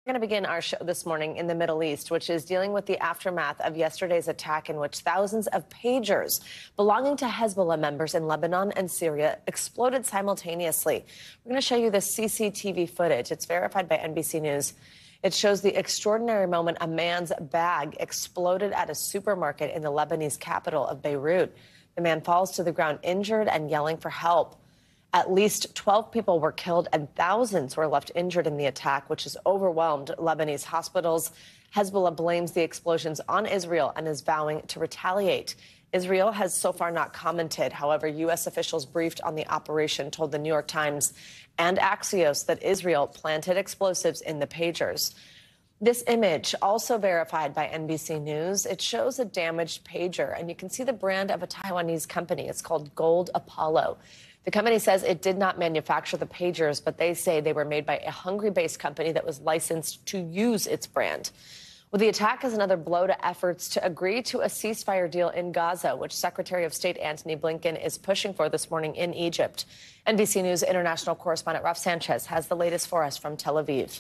We're going to begin our show this morning in the Middle East, which is dealing with the aftermath of yesterday's attack in which thousands of pagers belonging to Hezbollah members in Lebanon and Syria exploded simultaneously. We're going to show you this CCTV footage. It's verified by NBC News. It shows the extraordinary moment a man's bag exploded at a supermarket in the Lebanese capital of Beirut. The man falls to the ground injured and yelling for help. At least 12 people were killed and thousands were left injured in the attack, which has overwhelmed Lebanese hospitals. Hezbollah blames the explosions on Israel and is vowing to retaliate. Israel has so far not commented. However, U.S. officials briefed on the operation told the New York Times and Axios that Israel planted explosives in the pagers. This image, also verified by NBC News, it shows a damaged pager, and you can see the brand of a Taiwanese company. It's called Gold Apollo. The company says it did not manufacture the pagers, but they say they were made by a Hungary-based company that was licensed to use its brand. Well, the attack is another blow to efforts to agree to a ceasefire deal in Gaza, which Secretary of State Antony Blinken is pushing for this morning in Egypt. NBC News international correspondent Raf Sanchez has the latest for us from Tel Aviv.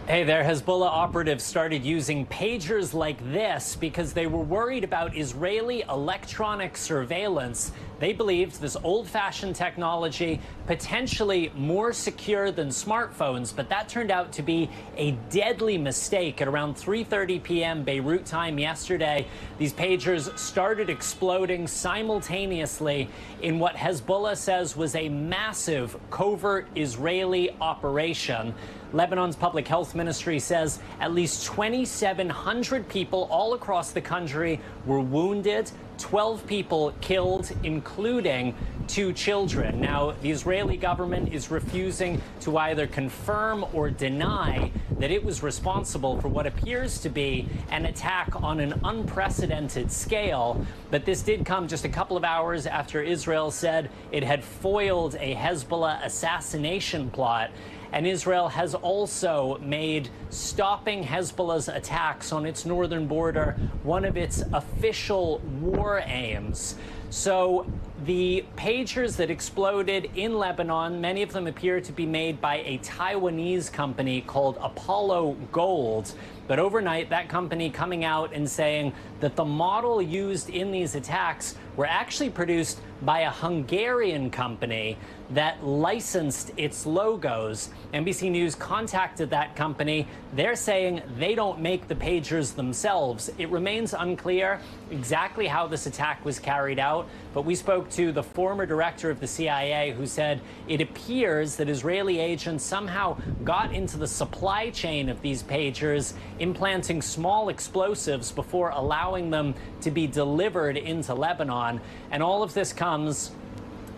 Hey there, Hezbollah operatives started using pagers like this because they were worried about Israeli electronic surveillance. They believed this old-fashioned technology potentially more secure than smartphones, but that turned out to be a deadly mistake. At around 3:30 p.m. Beirut time yesterday, these pagers started exploding simultaneously in what Hezbollah says was a massive covert Israeli operation. Lebanon's public health ministry says at least 2,700 people all across the country were wounded, 12 people killed, including 2 children. Now, the Israeli government is refusing to either confirm or deny that it was responsible for what appears to be an attack on an unprecedented scale. But this did come just a couple of hours after Israel said it had foiled a Hezbollah assassination plot. And Israel has also made stopping Hezbollah's attacks on its northern border one of its official war aims. So the pagers that exploded in Lebanon, many of them appear to be made by a Taiwanese company called Apollo Gold. But overnight, that company coming out and saying that the model used in these attacks were actually produced by a Hungarian company that licensed its logos. NBC News contacted that company. They're saying they don't make the pagers themselves. It remains unclear exactly how this attack was carried out, but we spoke to the former director of the CIA who said it appears that Israeli agents somehow got into the supply chain of these pagers, implanting small explosives before allowing them to be delivered into Lebanon. And all of this comes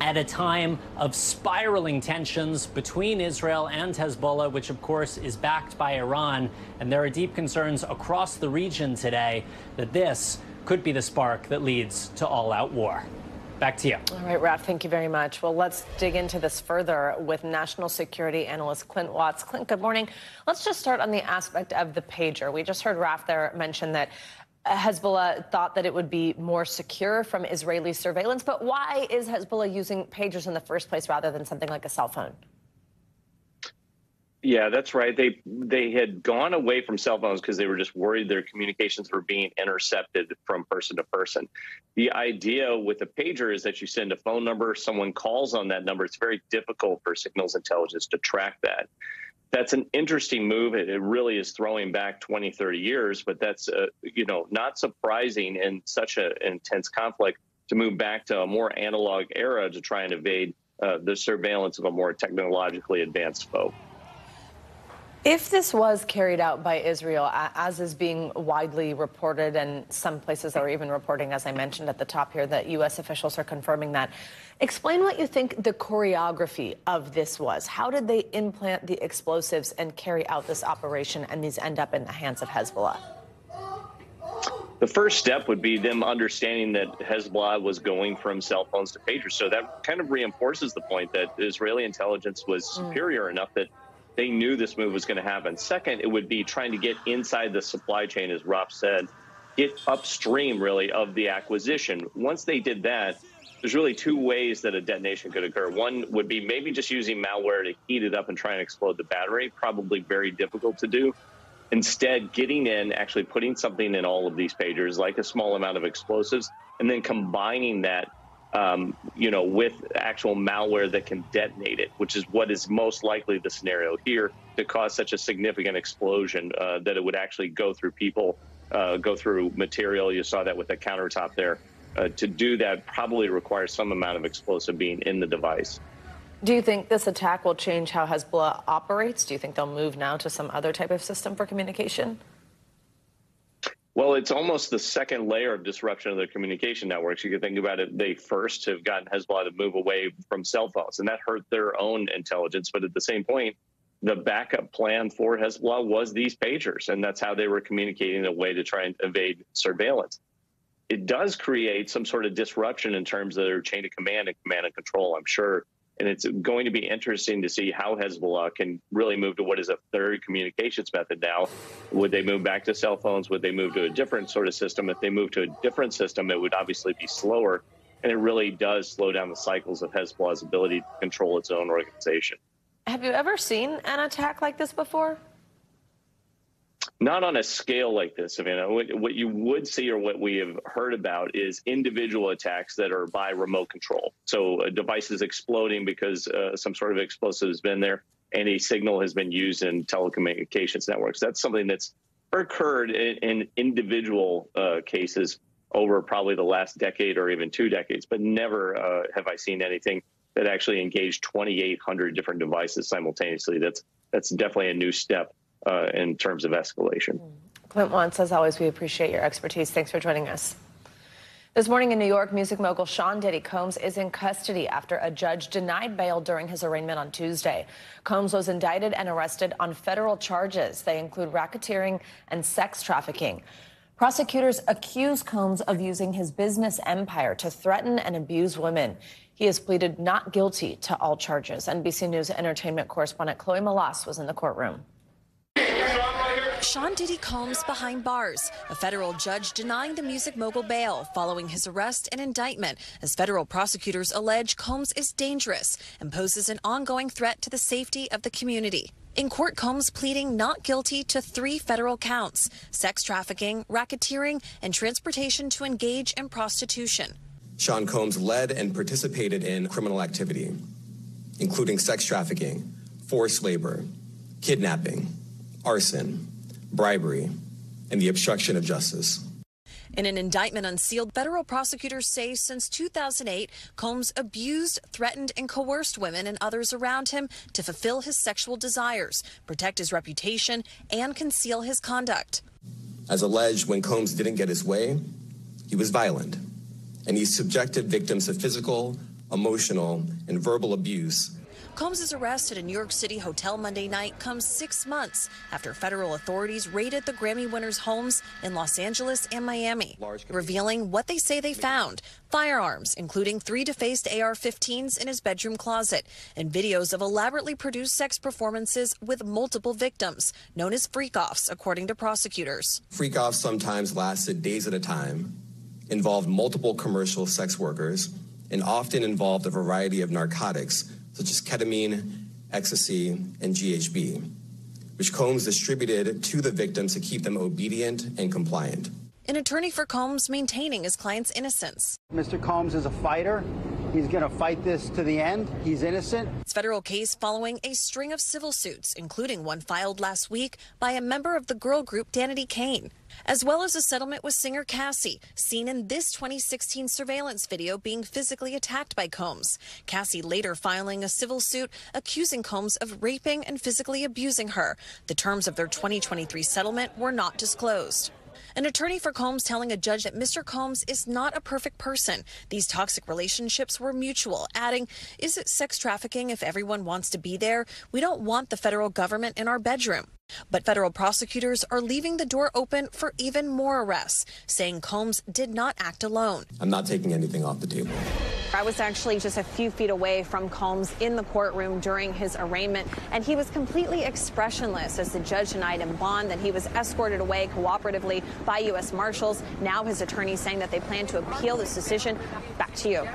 at a time of spiraling tensions between Israel and Hezbollah, which of course is backed by Iran. And there are deep concerns across the region today that this could be the spark that leads to all-out war. Back to you. All right, Raf, thank you very much. Well, let's dig into this further with national security analyst Clint Watts. Clint, good morning. Let's just start on the aspect of the pager. We just heard Raf there mention that Hezbollah thought that it would be more secure from Israeli surveillance. But why is Hezbollah using pagers in the first place rather than something like a cell phone? Yeah, that's right. They had gone away from cell phones because they were just worried their communications were being intercepted from person to person. The idea with a pager is that you send a phone number, someone calls on that number. It's very difficult for signals intelligence to track that. That's an interesting move. It really is throwing back 20, 30 years, but that's, not surprising in such an intense conflict to move back to a more analog era to try and evade the surveillance of a more technologically advanced foe. If this was carried out by Israel, as is being widely reported, and some places are even reporting, as I mentioned at the top here, that U.S. officials are confirming that, explain what you think the choreography of this was. How did they implant the explosives and carry out this operation, and these end up in the hands of Hezbollah? The first step would be them understanding that Hezbollah was going from cell phones to pagers. So that kind of reinforces the point that Israeli intelligence was superior enough that they knew this move was going to happen. Second, it would be trying to get inside the supply chain, as Rob said, get upstream, really, of the acquisition. Once they did that, there's really two ways that a detonation could occur. One would be maybe just using malware to heat it up and try and explode the battery, probably very difficult to do. Instead, getting in, actually putting something in all of these pagers, like a small amount of explosives, and then combining that with actual malware that can detonate it, which is what is most likely the scenario here, to cause such a significant explosion that it would actually go through people, go through material. You saw that with the countertop there. To do that probably requires some amount of explosive being in the device. Do you think this attack will change how Hezbollah operates? Do you think they'll move now to some other type of system for communication? Well, it's almost the second layer of disruption of their communication networks. You can think about it. They first have gotten Hezbollah to move away from cell phones, and that hurt their own intelligence. But at the same point, the backup plan for Hezbollah was these pagers, and that's how they were communicating in a way to try and evade surveillance. It does create some sort of disruption in terms of their chain of command and control, I'm sure. And it's going to be interesting to see how Hezbollah can really move to what is a third communications method now. Would they move back to cell phones? Would they move to a different sort of system? If they move to a different system, it would obviously be slower. And it really does slow down the cycles of Hezbollah's ability to control its own organization. Have you ever seen an attack like this before? Not on a scale like this. I mean, what you would see, or what we have heard about, is individual attacks that are by remote control. So a device is exploding because some sort of explosive has been there, and a signal has been used in telecommunications networks. That's something that's occurred in individual cases over probably the last decade or even 2 decades, but never have I seen anything that actually engaged 2,800 different devices simultaneously. That's definitely a new step in terms of escalation. Clint Wantz, as always, we appreciate your expertise. Thanks for joining us. This morning in New York, music mogul Sean Diddy Combs is in custody after a judge denied bail during his arraignment on Tuesday. Combs was indicted and arrested on federal charges. They include racketeering and sex trafficking. Prosecutors accuse Combs of using his business empire to threaten and abuse women. He has pleaded not guilty to all charges. NBC News entertainment correspondent Chloe Malas was in the courtroom. Sean Diddy Combs behind bars. A federal judge denying the music mogul bail following his arrest and indictment, as federal prosecutors allege Combs is dangerous and poses an ongoing threat to the safety of the community. In court, Combs pleading not guilty to 3 federal counts: sex trafficking, racketeering, and transportation to engage in prostitution. Sean Combs led and participated in criminal activity, including sex trafficking, forced labor, kidnapping, arson, bribery, and the obstruction of justice. In an indictment unsealed, federal prosecutors say since 2008, Combs abused, threatened, and coerced women and others around him to fulfill his sexual desires, protect his reputation, and conceal his conduct. As alleged, when Combs didn't get his way, he was violent, and he subjected victims to physical, emotional, and verbal abuse. Combs' arrest at a New York City hotel Monday night comes 6 months after federal authorities raided the Grammy winners' homes in Los Angeles and Miami, revealing what they say they found: firearms, including 3 defaced AR-15s in his bedroom closet, and videos of elaborately produced sex performances with multiple victims, known as freak-offs, according to prosecutors. Freak-offs sometimes lasted days at a time, involved multiple commercial sex workers, and often involved a variety of narcotics, such as ketamine, ecstasy, and GHB, which Combs distributed to the victims to keep them obedient and compliant. An attorney for Combs maintaining his client's innocence. Mr. Combs is a fighter. He's going to fight this to the end. He's innocent. It's a federal case following a string of civil suits, including one filed last week by a member of the girl group Danity Kane, as well as a settlement with singer Cassie, seen in this 2016 surveillance video being physically attacked by Combs. Cassie later filing a civil suit accusing Combs of raping and physically abusing her. The terms of their 2023 settlement were not disclosed. An attorney for Combs telling a judge that Mr. Combs is not a perfect person. These toxic relationships were mutual, adding, "Is it sex trafficking if everyone wants to be there? We don't want the federal government in our bedroom." But federal prosecutors are leaving the door open for even more arrests, saying Combs did not act alone. I'm not taking anything off the table. I was actually just a few feet away from Combs in the courtroom during his arraignment, and he was completely expressionless as the judge denied him bond. Then he was escorted away cooperatively by U.S. Marshals. Now his attorney saying that they plan to appeal this decision. Back to you.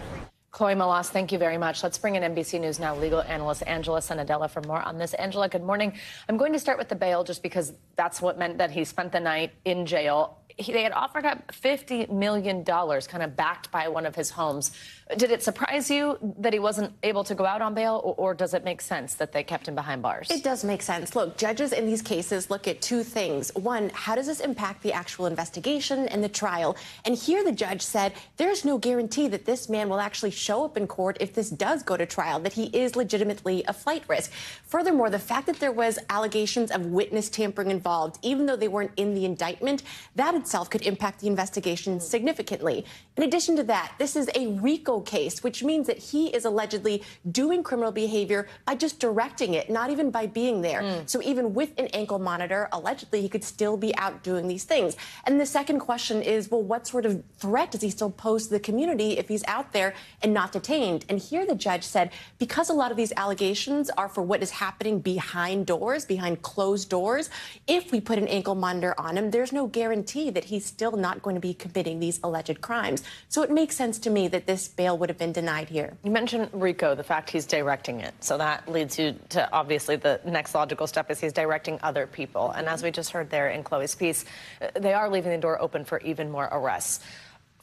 Chloe Malas, thank you very much. Let's bring in NBC News Now legal analyst Angela Sanadella for more on this. Angela, good morning. I'm going to start with the bail just because that's what meant that he spent the night in jail. They had offered up $50 million, kind of backed by one of his homes. Did it surprise you that he wasn't able to go out on bail, or does it make sense that they kept him behind bars? It does make sense. Look, judges in these cases look at two things. One, how does this impact the actual investigation and the trial? And here the judge said there's no guarantee that this man will actually show up in court if this does go to trial, that he is legitimately a flight risk. Furthermore, the fact that there was allegations of witness tampering involved, even though they weren't in the indictment, that itself could impact the investigation significantly. In addition to that, this is a RICO case, which means that he is allegedly doing criminal behavior by just directing it, not even by being there. So even with an ankle monitor, allegedly, he could still be out doing these things. And the second question is, well, what sort of threat does he still pose to the community if he's out there and not detained? And here the judge said, because a lot of these allegations are for what is happening behind doors, behind closed doors, if we put an ankle monitor on him, there's no guarantee that he's still not going to be committing these alleged crimes. So it makes sense to me that this bail would have been denied here. You mentioned RICO, the fact he's directing it. So that leads you to, obviously, the next logical step is he's directing other people. And as we just heard there in Chloe's piece, they are leaving the door open for even more arrests.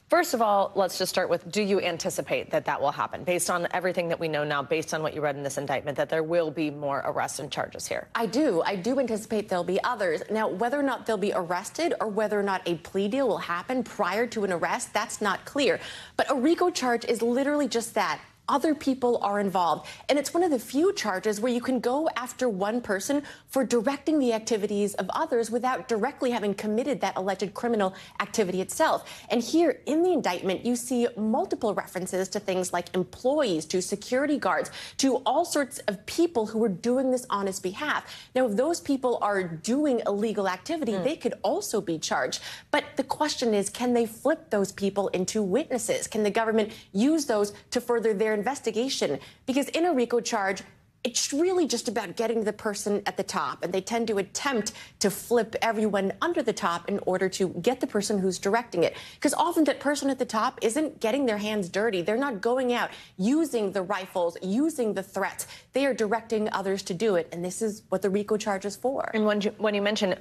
First of all, let's just start with, do you anticipate that that will happen? Based on everything that we know now, based on what you read in this indictment, that there will be more arrests and charges here? I do anticipate there'll be others. Now, whether or not they'll be arrested or whether or not a plea deal will happen prior to an arrest, that's not clear. But a RICO charge is literally just that. Other people are involved. And it's one of the few charges where you can go after one person for directing the activities of others without directly having committed that alleged criminal activity itself. And here in the indictment, you see multiple references to things like employees, to security guards, to all sorts of people who are doing this on his behalf. Now, if those people are doing illegal activity, they could also be charged. But the question is, can they flip those people into witnesses? Can the government use those to further their investigation? Because in a RICO charge, it's really just about getting the person at the top, and they tend to attempt to flip everyone under the top in order to get the person who's directing it. Because often that person at the top isn't getting their hands dirty. They're not going out using the rifles, using the threats. They are directing others to do it, and this is what the RICO charge is for. And when you mention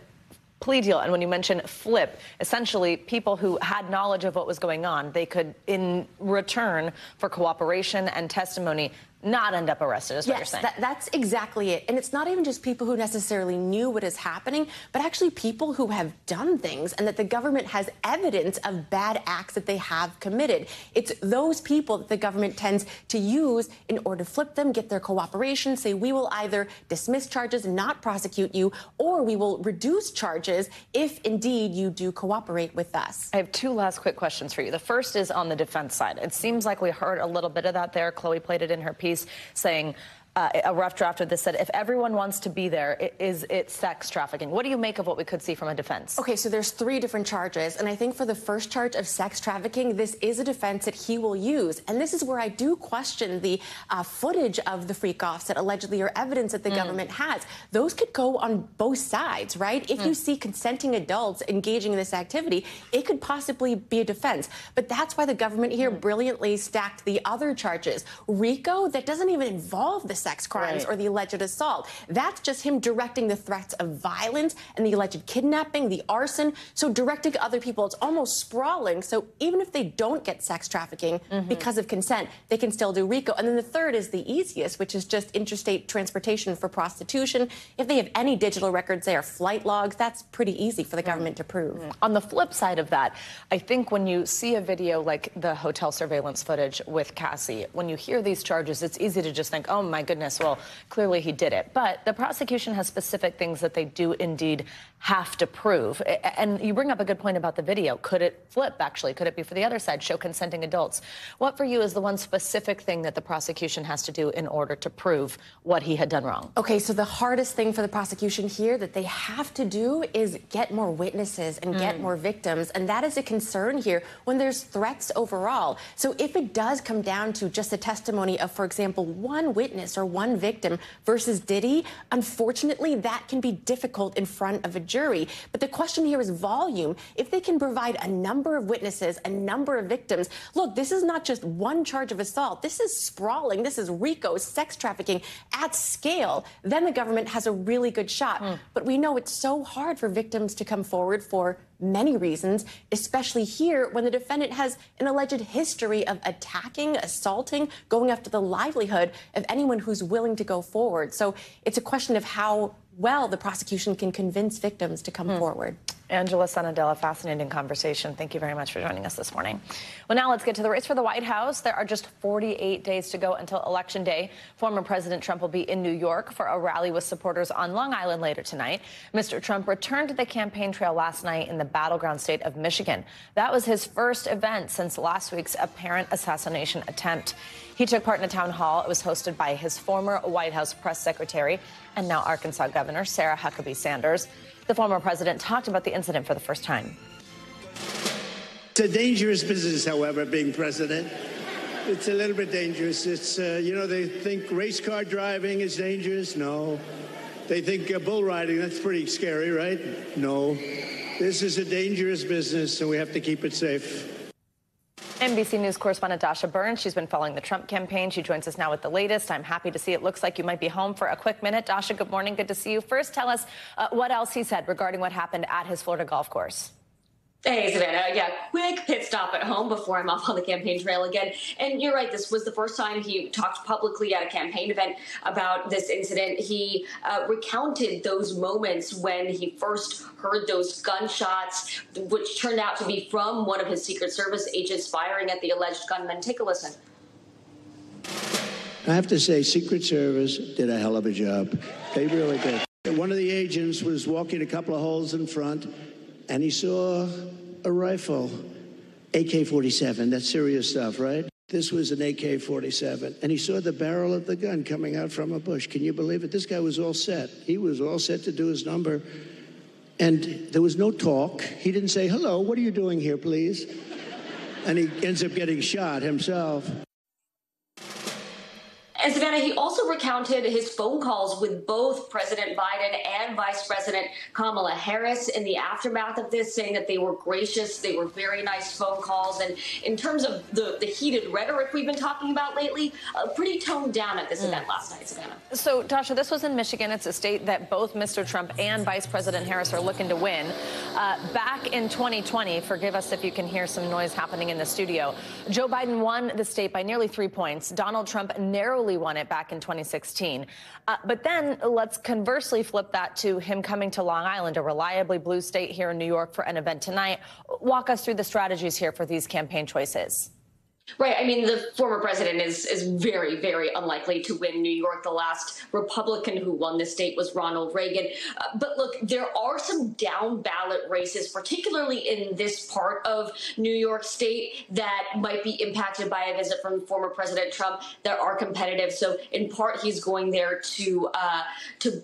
plea deal and when you mention flip, essentially people who had knowledge of what was going on, they could, in return for cooperation and testimony, not end up arrested, is what you're saying. Yes, that's exactly it. And it's not even just people who necessarily knew what is happening, but actually people who have done things and that the government has evidence of bad acts that they have committed. It's those people that the government tends to use in order to flip them, get their cooperation, say we will either dismiss charges and not prosecute you, or we will reduce charges if indeed you do cooperate with us. I have two last quick questions for you. The first is on the defense side. It seems like we heard a little bit of that there. Chloe played it in her piece, saying a rough draft of this said, if everyone wants to be there, is it sex trafficking? What do you make of what we could see from a defense? Okay, so there's three different charges. And I think for the first charge of sex trafficking, this is a defense that he will use. And this is where I do question the footage of the freak-offs that allegedly are evidence that the government has. Those could go on both sides, right? If you see consenting adults engaging in this activity, it could possibly be a defense. But that's why the government here brilliantly stacked the other charges. RICO, that doesn't even involve the sex crimes or the alleged assault. That's just him directing the threats of violence and the alleged kidnapping, the arson. So directing other people, it's almost sprawling. So even if they don't get sex trafficking because of consent, they can still do RICO. And then the third is the easiest, which is just interstate transportation for prostitution. If they have any digital records there, flight logs, that's pretty easy for the government to prove. On the flip side of that, I think when you see a video like the hotel surveillance footage with Cassie, when you hear these charges, it's easy to just think, oh my goodness, well, clearly he did it. But the prosecution has specific things that they do indeed have to prove. And you bring up a good point about the video. Could it flip, actually? Could it be for the other side, show consenting adults? What for you is the one specific thing that the prosecution has to do in order to prove what he had done wrong? Okay, so the hardest thing for the prosecution here that they have to do is get more witnesses and get more victims. And that is a concern here when there's threats overall. So if it does come down to just the testimony of, for example, one witness or for one victim versus Diddy, unfortunately, that can be difficult in front of a jury. But the question here is volume. If they can provide a number of witnesses, a number of victims, look, this is not just one charge of assault. This is sprawling. This is RICO, sex trafficking at scale. Then the government has a really good shot. But we know it's so hard for victims to come forward for many reasons, especially here when the defendant has an alleged history of attacking, assaulting, going after the livelihood of anyone who's willing to go forward. So it's a question of how well the prosecution can convince victims to come forward. Angela Sanadella, fascinating conversation. Thank you very much for joining us this morning. Well, now let's get to the race for the White House. There are just 48 days to go until Election Day. Former President Trump will be in New York for a rally with supporters on Long Island later tonight. Mr. Trump returned to the campaign trail last night in the battleground state of Michigan. That was his first event since last week's apparent assassination attempt. He took part in a town hall. It was hosted by his former White House press secretary and now Arkansas Governor Sarah Huckabee Sanders. The former president talked about the incident for the first time. It's a dangerous business, however, being president. It's a little bit dangerous. It's, you know, they think race car driving is dangerous. No. They think bull riding, that's pretty scary, right? No. This is a dangerous business, and we have to keep it safe. NBC News correspondent Dasha Burns, she's been following the Trump campaign. She joins us now with the latest. I'm happy to see it looks like you might be home for a quick minute. Dasha, good morning. Good to see you. First, tell us what else he said regarding what happened at his Florida golf course. Hey, Savannah. Yeah, quick pit stop at home before I'm off on the campaign trail again. And you're right, this was the first time he talked publicly at a campaign event about this incident. He recounted those moments when he first heard those gunshots, which turned out to be from one of his Secret Service agents firing at the alleged gunman. Take a listen. I have to say, Secret Service did a hell of a job. They really did. One of the agents was walking a couple of holes in front, and he saw a rifle, AK-47. That's serious stuff, right? This was an AK-47. And he saw the barrel of the gun coming out from a bush. Can you believe it? This guy was all set. He was all set to do his number. And there was no talk. He didn't say, hello, what are you doing here, please? And he ends up getting shot himself. And Savannah, he also recounted his phone calls with both President Biden and Vice President Kamala Harris in the aftermath of this, saying that they were gracious, they were very nice phone calls. And in terms of the heated rhetoric we've been talking about lately, pretty toned down at this event last night, Savannah. So, Dasha, this was in Michigan. It's a state that both Mr. Trump and Vice President Harris are looking to win. Back in 2020, forgive us if you can hear some noise happening in the studio, Joe Biden won the state by nearly 3 points. Donald Trump narrowly won it back in 2016. But then let's conversely flip that to him coming to Long Island, a reliably blue state here in New York for an event tonight. Walk us through the strategies here for these campaign choices. Right. I mean, the former president is very, very unlikely to win New York. The last Republican who won the state was Ronald Reagan. But look, there are some down ballot races, particularly in this part of New York State, that might be impacted by a visit from former President Trump that are competitive. So in part, he's going there to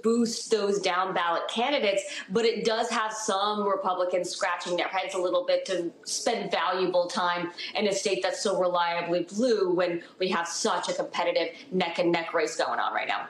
boost those down ballot candidates. But it does have some Republicans scratching their heads a little bit to spend valuable time in a state that's so reliably blue when we have such a competitive neck-and-neck race going on right now.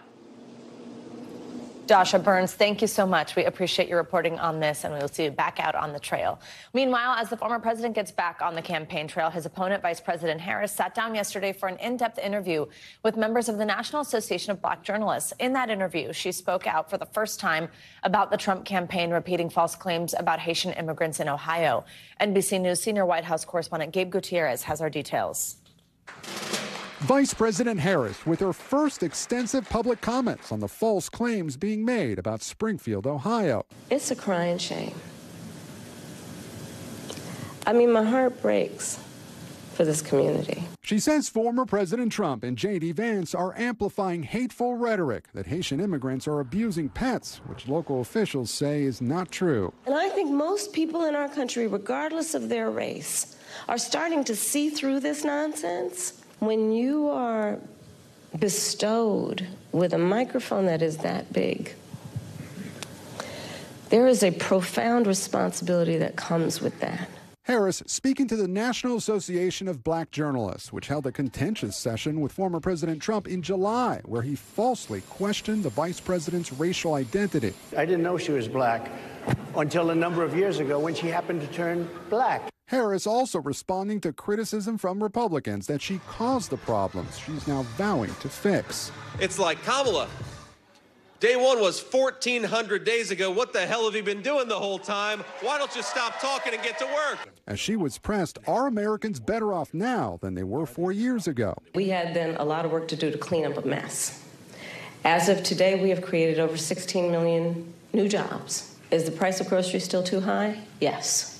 Dasha Burns, thank you so much. We appreciate your reporting on this, and we will see you back out on the trail. Meanwhile, as the former president gets back on the campaign trail, his opponent, Vice President Harris, sat down yesterday for an in-depth interview with members of the National Association of Black Journalists. In that interview, she spoke out for the first time about the Trump campaign repeating false claims about Haitian immigrants in Ohio. NBC News senior White House correspondent Gabe Gutierrez has our details. Vice President Harris with her first extensive public comments on the false claims being made about Springfield, Ohio. It's a crying shame. I mean, my heart breaks for this community. She says former President Trump and J.D. Vance are amplifying hateful rhetoric that Haitian immigrants are abusing pets, which local officials say is not true. And I think most people in our country, regardless of their race, are starting to see through this nonsense. When you are bestowed with a microphone that is that big, there is a profound responsibility that comes with that. Harris speaking to the National Association of Black Journalists, which held a contentious session with former President Trump in July, where he falsely questioned the vice president's racial identity. I didn't know she was black until a number of years ago when she happened to turn black. Harris also responding to criticism from Republicans that she caused the problems she's now vowing to fix. It's like Kamala. Day one was 1,400 days ago. What the hell have you been doing the whole time? Why don't you stop talking and get to work? As she was pressed, are Americans better off now than they were 4 years ago? We had then a lot of work to do to clean up a mess. As of today, we have created over 16 million new jobs. Is the price of groceries still too high? Yes.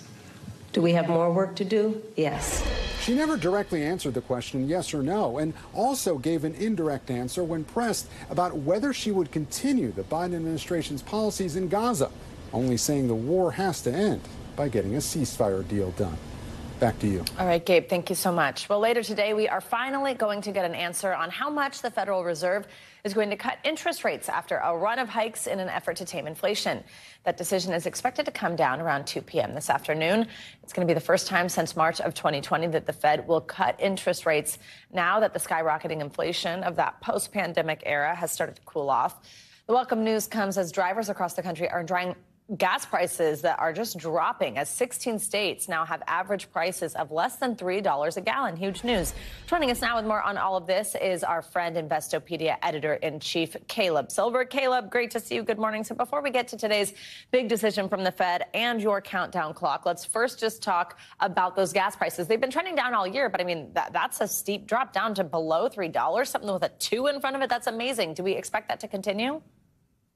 Do we have more work to do? Yes. She never directly answered the question yes or no, and also gave an indirect answer when pressed about whether she would continue the Biden administration's policies in Gaza, only saying the war has to end by getting a ceasefire deal done. Back to you. All right, Gabe, thank you so much. Well, later today, we are finally going to get an answer on how much the Federal Reserve is going to cut interest rates after a run of hikes in an effort to tame inflation. That decision is expected to come down around 2 p.m. this afternoon. It's going to be the first time since March of 2020 that the Fed will cut interest rates now that the skyrocketing inflation of that post-pandemic era has started to cool off. The welcome news comes as drivers across the country are enjoying gas prices that are just dropping as 16 states now have average prices of less than $3 a gallon. Huge news. Joining us now with more on all of this is our friend Investopedia editor-in-chief, Caleb Silver. Caleb, great to see you. Good morning. So before we get to today's big decision from the Fed and your countdown clock, let's first just talk about those gas prices. They've been trending down all year, but I mean, that's a steep drop down to below $3, something with a 2 in front of it. That's amazing. Do we expect that to continue?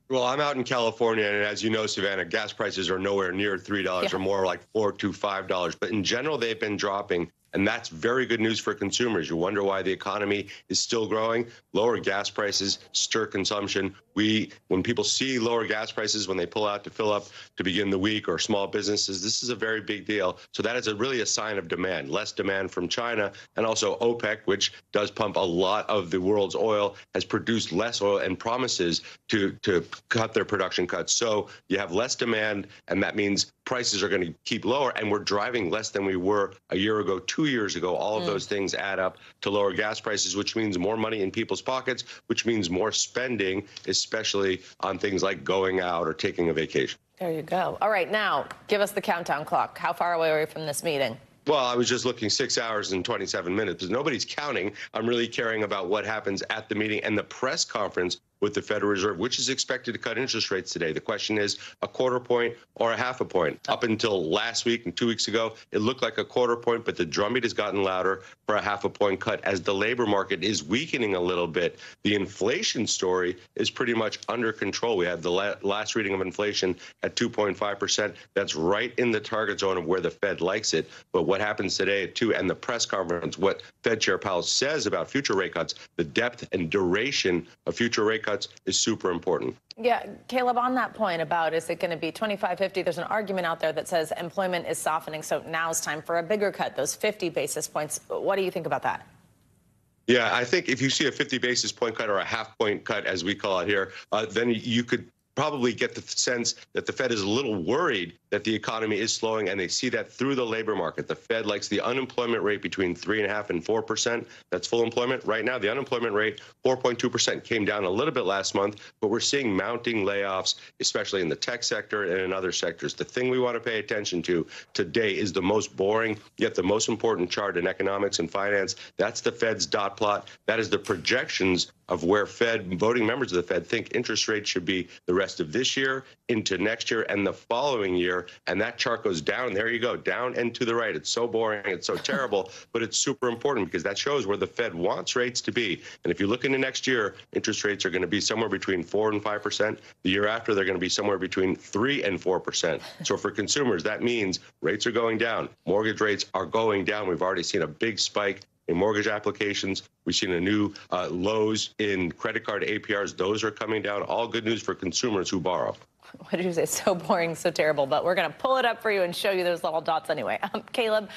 Well, I'm out in California, and as you know, Savannah, gas prices are nowhere near $3 or more like $4 to $5. But in general, they've been dropping. And that's very good news for consumers. You wonder why the economy is still growing. Lower gas prices stir consumption. When people see lower gas prices, when they pull out to fill up to begin the week, or small businesses, this is a very big deal. So that is really a sign of demand. Less demand from China, and also OPEC, which does pump a lot of the world's oil, has produced less oil and promises to cut their production cuts. So you have less demand, and that means prices are going to keep lower, and we're driving less than we were a year ago, 2 years ago. All of those things add up to lower gas prices, which means more money in people's pockets, which means more spending, especially on things like going out or taking a vacation. There you go. All right, now give us the countdown clock. How far away are we from this meeting? Well, I was just looking 6 hours and 27 minutes because nobody's counting. I'm really caring about what happens at the meeting and the press conference with the Federal Reserve, which is expected to cut interest rates today. The question is a 1/4 point or a 1/2 point. Up until last week and 2 weeks ago, it looked like a 1/4 point, but the drumbeat has gotten louder for a 1/2 point cut as the labor market is weakening a little bit. The inflation story is pretty much under control. We had the last reading of inflation at 2.5%. That's right in the target zone of where the Fed likes it. But what happens today at 2 and the press conference, what Fed Chair Powell says about future rate cuts, the depth and duration of future rate cuts is super important. Yeah, Caleb, on that point about is it going to be 25, 50, there's an argument out there that says employment is softening, so now's time for a bigger cut, those 50 basis points. What do you think about that? Yeah, I think if you see a 50 basis point cut or a 1/2 point cut, as we call it here, then you could probably get the sense that the Fed is a little worried that the economy is slowing, and they see that through the labor market. The Fed likes the unemployment rate between 3.5% and 4%. That's full employment. Right now, the unemployment rate, 4.2%, came down a little bit last month, but we're seeing mounting layoffs, especially in the tech sector and in other sectors. The thing we want to pay attention to today is the most boring, yet the most important chart in economics and finance. That's the Fed's dot plot. That is the projections of where voting members of the Fed think interest rates should be the rest of this year, into next year, and the following year. And that chart goes down. There you go, down and to the right. It's so boring. It's so terrible, but it's super important because that shows where the Fed wants rates to be. And if you look into next year, interest rates are going to be somewhere between 4% and 5%. The year after, they're going to be somewhere between 3% and 4%. So for consumers, that means rates are going down. Mortgage rates are going down. We've already seen a big spike in mortgage applications. We've seen a new lows in credit card APRs. Those are coming down. All good news for consumers who borrow. What did you say? So boring, so terrible. But we're going to pull it up for you and show you those little dots anyway. Caleb,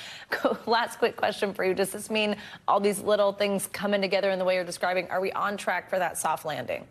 last quick question for you. Does this mean all these little things coming together in the way you're describing? Are we on track for that soft landing?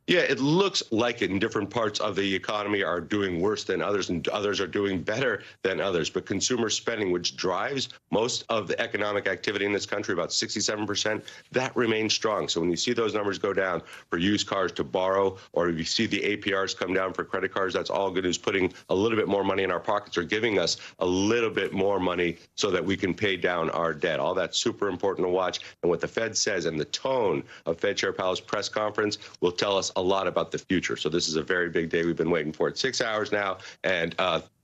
Yeah, it looks like it in different parts of the economy are doing worse than others, and others are doing better than others. But consumer spending, which drives most of the economic activity in this country, about 67%, that remains strong. So when you see those numbers go down for used cars to borrow, or if you see the APRs come down for credit cards, that's all good news, putting a little bit more money in our pockets or giving us a little bit more money so that we can pay down our debt. All that's super important to watch. And what the Fed says and the tone of Fed Chair Powell's press conference will tell us a lot about the future. So this is a very big day. We've been waiting for it 6 hours now and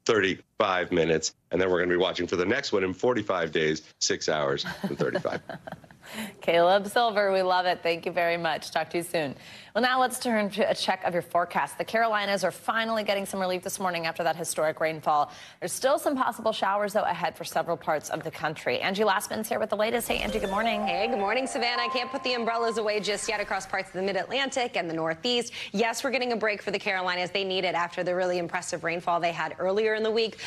35 minutes. And then we're going to be watching for the next one in 45 days, 6 hours and 35. Caleb Silver, we love it. Thank you very much. Talk to you soon. Well, now let's turn to a check of your forecast. The Carolinas are finally getting some relief this morning after that historic rainfall. There's still some possible showers, though, ahead for several parts of the country. Angie Lastman's here with the latest. Hey, Angie, good morning. Hey, good morning, Savannah. I can't put the umbrellas away just yet across parts of the mid-Atlantic and the Northeast. Yes, we're getting a break for the Carolinas. They need it after the really impressive rainfall they had earlier in the week.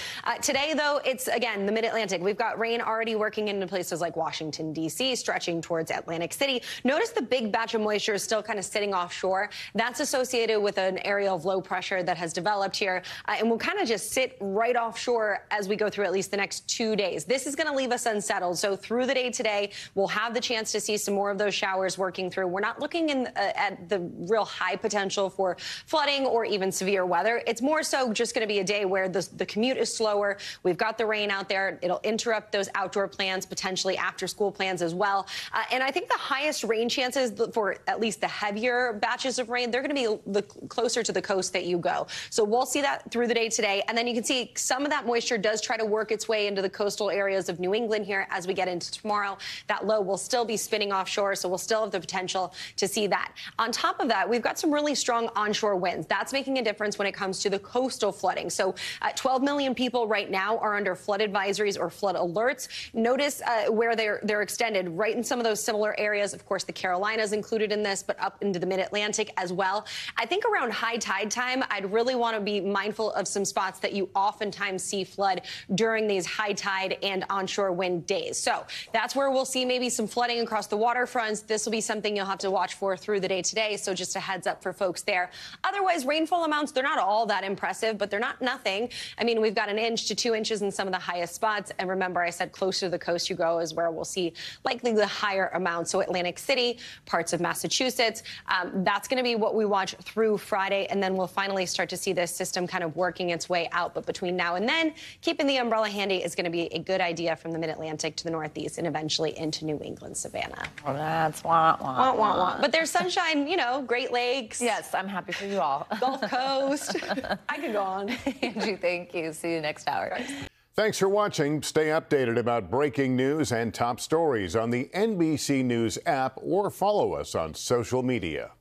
Today, though, it's, again, the mid-Atlantic. We've got rain already working into places like Washington, D.C., stretching towards Atlantic City. Notice the big batch of moisture is still kind of sitting offshore. That's associated with an area of low pressure that has developed here and will kind of just sit right offshore as we go through at least the next 2 days. This is going to leave us unsettled. So through the day today, we'll have the chance to see some more of those showers working through. We're not looking at the real high potential for flooding or even severe weather. It's more so just going to be a day where the commute is slower. We've got the rain out there. It'll interrupt those outdoor plans, potentially after school plans as well. And I think the highest rain chances for at least the heavier batches of rain, they're going to be the closer to the coast that you go. So we'll see that through the day today. And then you can see some of that moisture does try to work its way into the coastal areas of New England here as we get into tomorrow. That low will still be spinning offshore, so we'll still have the potential to see that. On top of that, we've got some really strong onshore winds. That's making a difference when it comes to the coastal flooding. So 12 million people right now are under flood advisories or flood alerts. Notice where they're extended right in some of those similar areas. Of course, the Carolinas included in this, but up into the mid-Atlantic as well. I think around high tide time, I'd really want to be mindful of some spots that you oftentimes see flood during these high tide and onshore wind days. So that's where we'll see maybe some flooding across the waterfronts. This will be something you'll have to watch for through the day today. So just a heads up for folks there. Otherwise, rainfall amounts, they're not all that impressive, but they're not nothing. I mean, we've got 1 inch to 2 inches in some of the highest spots. And remember, I said closer to the coast you go is where we'll see likely the higher amounts. So Atlantic City, parts of Massachusetts, that's going to be what we watch through Friday, and then we'll finally start to see this system kind of working its way out. But between now and then, keeping the umbrella handy is going to be a good idea from the mid-Atlantic to the Northeast and eventually into New England, Savannah. Well, that's wah, wah, wah. But there's sunshine, you know, Great Lakes. Yes, I'm happy for you all. Gulf Coast. I could go on. Angie, thank you. See you next hour. Thanks for watching. Stay updated about breaking news and top stories on the NBC News app or follow us on social media.